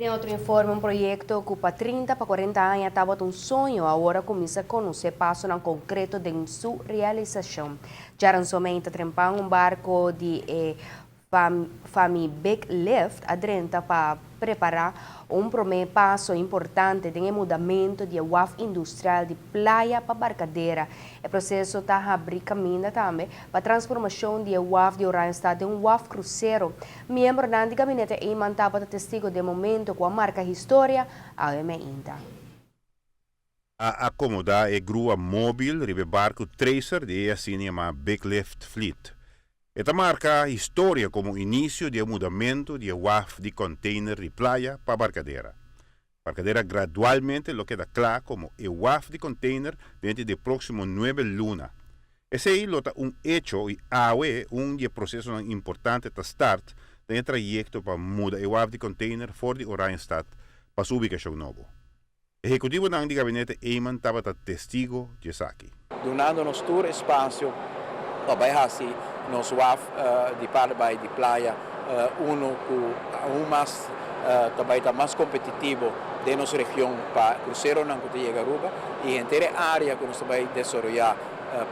Em outro informe, um projeto que para 30 para 40 anos estava um sonho, agora começa a conhecer passo no concreto de sua realização. Já somente trempar um barco de Fami Big Lift adrenta para preparar um primeiro passo importante de mudamento de WAF industrial de praia para barcadeira. O processo está abrindo caminho também para a transformação de WAF de Oranjestad de um WAF cruzeiro. Membro do gabinete Eiman estava testigo de momento com a marca História ao INTA. A acomodar a grua móvel ribe barco tracer de cinema Big Lift Fleet. Esta marca a história como início de mudamento de WAF de container de praia para barcadeira. Barcadeira gradualmente lo queda claro como o WAF de container dentro de próximo 9 luna. Esse aí lota hecho e un processo importante de start de trajecto para mudar o WAF de container for de Oranjestad para sua ubicação novo. Executivo do gabinete Eiman estava testigo de aqui. Donando-nos todo espaço para nos WAF de Parabai de praia, mais também está mais competitivo de nossa região para cruzeiro na Cotilha Aruba e inteira área que nós também desenvolver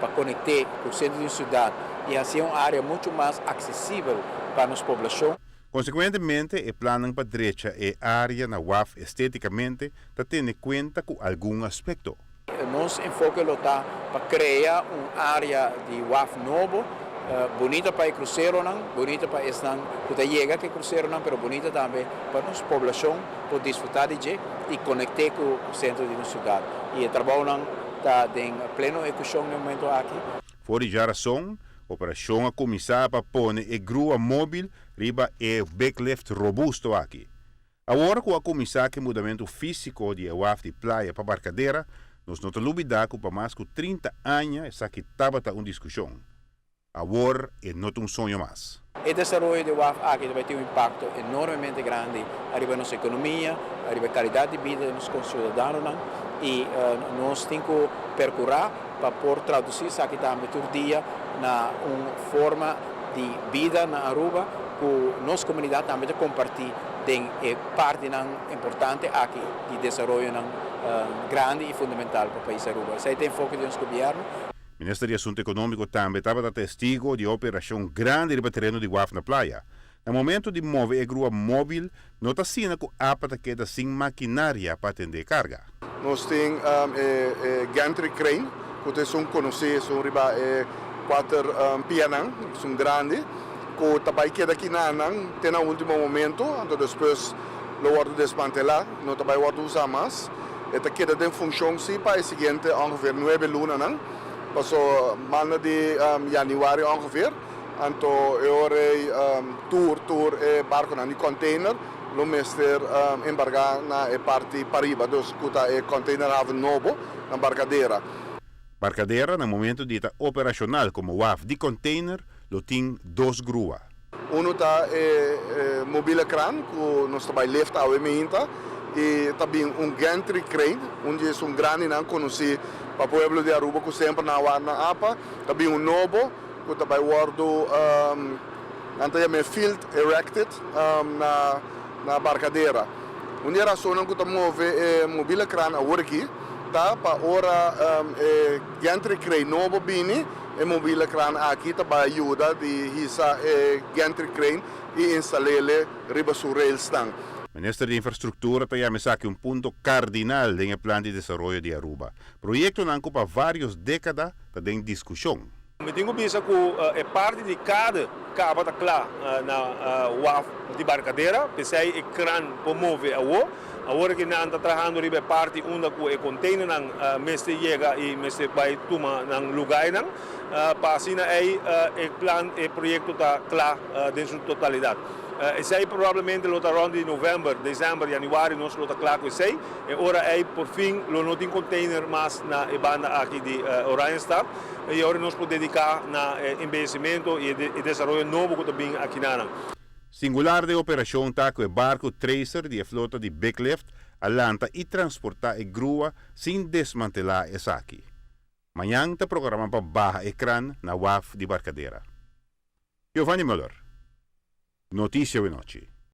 para conectar com o centro da cidade e assim uma área muito mais acessível para a nossa população. Consequentemente, o plano para a direita e área na WAF esteticamente está tendo em conta com algum aspecto. Nosso enfoque está para criar uma área de WAF novo, bonita para o cruzeiro, bonita para estar que chega que cruzeiro, mas bonita também para a nossa população, para desfrutar de e conectar com o centro da cidade. E o trabalho está em pleno execução no momento aqui. Fora de razão, a operação a começar para pôr a grua móvel riba e backlift robusto aqui. Agora que a começar que mudamento físico de WAF de praia para barcadeira, nós não temos dúvida que para mais de 30 anos essa que estava uma discussão. Agora é não um sonho mais. O desenvolvimento de WAF aqui vai ter um impacto enormemente grande arriba a nossa economia, arriba a qualidade de vida dos cidadãos e nós temos que percorrer para poder traduzir isso aqui também todo dia na uma forma de vida na Aruba que nossa comunidade também compartilha tem parte importante aqui de desenvolvimento grande e fundamental para o país Aruba. Isso aí tem foco do nosso governo. O Ministério de Assunto Econômico também estava testigo de operação grande no terreno de WAF na praia. No momento de mover a grua móvel, não está sendo que a APA queda sem maquinária para atender carga. Nós temos gantry crane, que vocês conhecem, são riba 4 pianas, são grandes, que também queda aqui tem no último momento, então depois lo vou desmantelar, não também vou usar mais. Esta queda em função sim para o seguinte, ongeveer 9 lunas, passou maand de januário ongeveer. Então eu tour e barco na container, lo mester embarcar na parte Pariba, dus kuta e container haven novo na barcadeira. Barcadeira, no momento de estar operacional como WAF de container, lo tem 2 gruas. Uno está mobile crane, que nós também leva ao ementa, e também gantry crane, onde é grande não conheci para o povo de Aruba, que sempre na APA, também novo, que também guardo field erected na barcadeira. Uma razão que estamos movendo mobile crane aqui, tá para ora gantry crane novo bini e mobile crane aqui também ajuda de hisa gantry crane e instalar riba sur rails tang. O Ministério de Infraestrutura tem aqui ponto cardinal no plano de desenvolvimento de Aruba. Projeto não ocupa várias décadas em discussão. Eu tenho visto que parte de cada cabo está claro na WAF de barcadeira, porque é crane para mover a WAF. Agora que não está trabalhando em parte onde o container não mestre chega e mestre vai tomar no lugar, para assim o projeto está claro dentro da totalidade. Esse aí provavelmente lo around de novembro, dezembro, januário nós lo está claro com isso aí. E agora por fim lo não tem container mais na banda aqui de Oranjestad e agora nós podemos dedicar na investimento e desenvolvimento novo que também aqui na. Singular de operação está com o barco tracer de flota de backlift alanta e transportar a grua sem desmantelar essa aqui. Amanhã está programado para barra ecrã na WAF de barcadeira. Giovanni Müller. Notícia de noite.